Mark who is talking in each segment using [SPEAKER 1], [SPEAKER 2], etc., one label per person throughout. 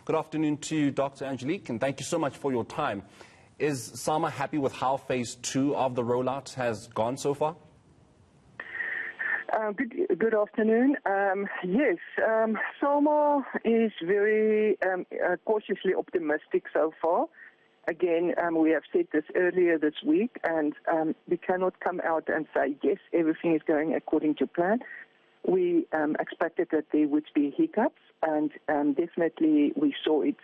[SPEAKER 1] Good afternoon to you, Dr. Angelique, and thank you so much for your time. Is SAMA happy with how phase 2 of the rollout has gone so far?
[SPEAKER 2] Good afternoon. Yes, SAMA is very cautiously optimistic so far. Again, we have said this earlier this week, and we cannot come out and say, yes, everything is going according to plan. We expected that there would be hiccups, and definitely we saw it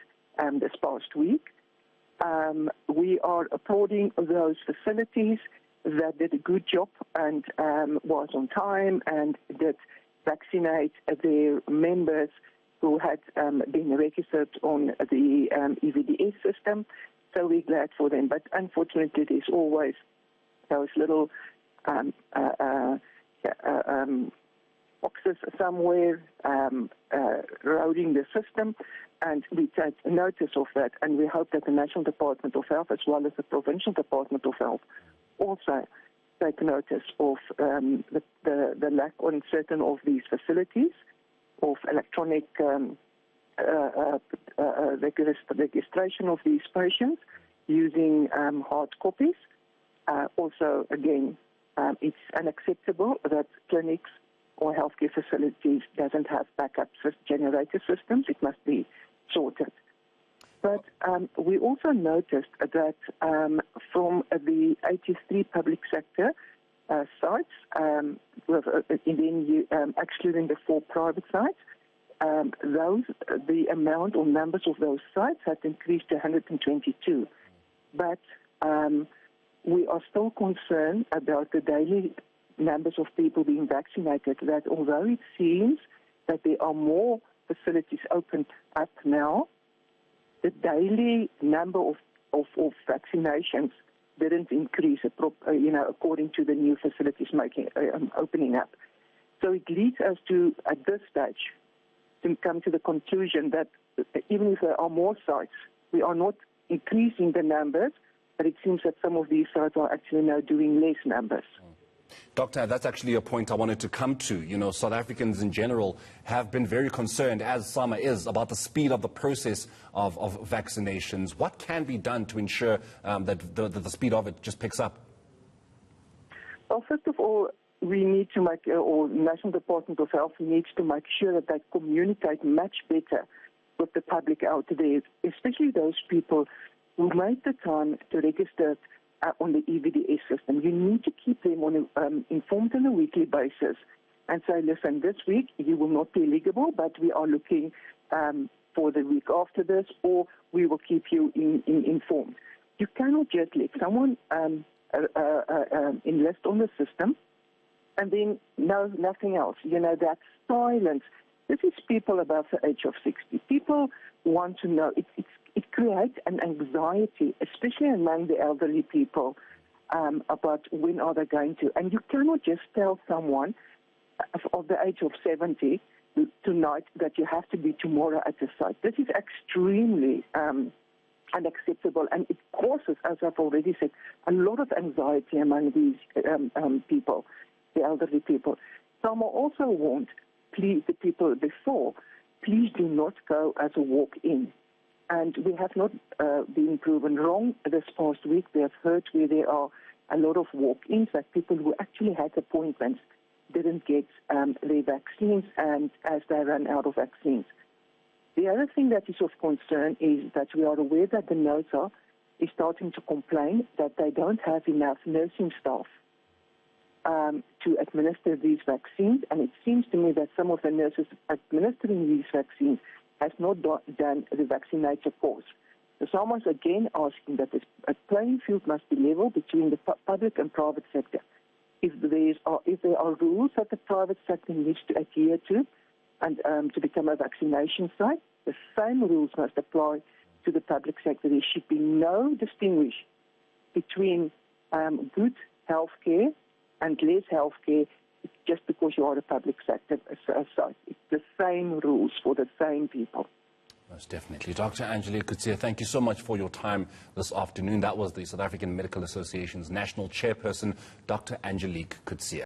[SPEAKER 2] this past week. We are applauding those facilities that did a good job and was on time and did vaccinate their members who had been registered on the EVDS system. So we're glad for them. But unfortunately, there's always those little boxes somewhere eroding the system, and we take notice of that, and we hope that the National Department of Health as well as the Provincial Department of Health also take notice of the lack on certain of these facilities of electronic registration of these patients using hard copies. Also, again, it's unacceptable that clinics or healthcare facilities doesn't have backup generator systems. It must be sorted. But we also noticed that from the 83 public sector sites, excluding the 4 private sites, the amount or numbers of those sites has increased to 122. But we are still concerned about the daily numbers of people being vaccinated, that although it seems that there are more facilities opened up now, the daily number of vaccinations didn't increase, according to the new facilities opening up. So it leads us to, at this stage, to come to the conclusion that even if there are more sites, we are not increasing the numbers, but it seems that some of these sites are actually now doing less numbers.
[SPEAKER 1] Doctor, that's actually a point I wanted to come to. You know, South Africans in general have been very concerned, as SAMA is, about the speed of the process of vaccinations. What can be done to ensure that the speed of it just picks up?
[SPEAKER 2] Well, first of all, we need to make, or National Department of Health needs to make sure that they communicate much better with the public out there, especially those people who made the time to register on the EVDS system. You need to keep them informed on a weekly basis and say, listen, this week you will not be eligible, but we are looking for the week after this, or we will keep you informed. You cannot just let someone enlist on the system and then know nothing else. You know, that's silence. This is people above the age of 60. People want to know. It creates an anxiety, especially among the elderly people, about when are they going to. And you cannot just tell someone of the age of 70 tonight that you have to be tomorrow at the site. This is extremely unacceptable, and it causes, as I've already said, a lot of anxiety among these people, the elderly people. Some also warned the people before, please do not go as a walk-in. And we have not been proven wrong this past week. We have heard where there are a lot of walk-ins, that people who actually had appointments didn't get their vaccines, and as they ran out of vaccines. The other thing that is of concern is that we are aware that the NOSA is starting to complain that they don't have enough nursing staff to administer these vaccines, and it seems to me that some of the nurses administering these vaccines has not done the vaccinator course. So someone's again asking that a playing field must be level between the public and private sector. If there are rules that the private sector needs to adhere to and to become a vaccination site, the same rules must apply to the public sector. There should be no distinguish between good health care and less health care just because you are a public sector site. It's the same rules for the same people.
[SPEAKER 1] Most definitely. Dr. Angelique Coetzee, thank you so much for your time this afternoon. That was the South African Medical Association's National Chairperson, Dr. Angelique Coetzee.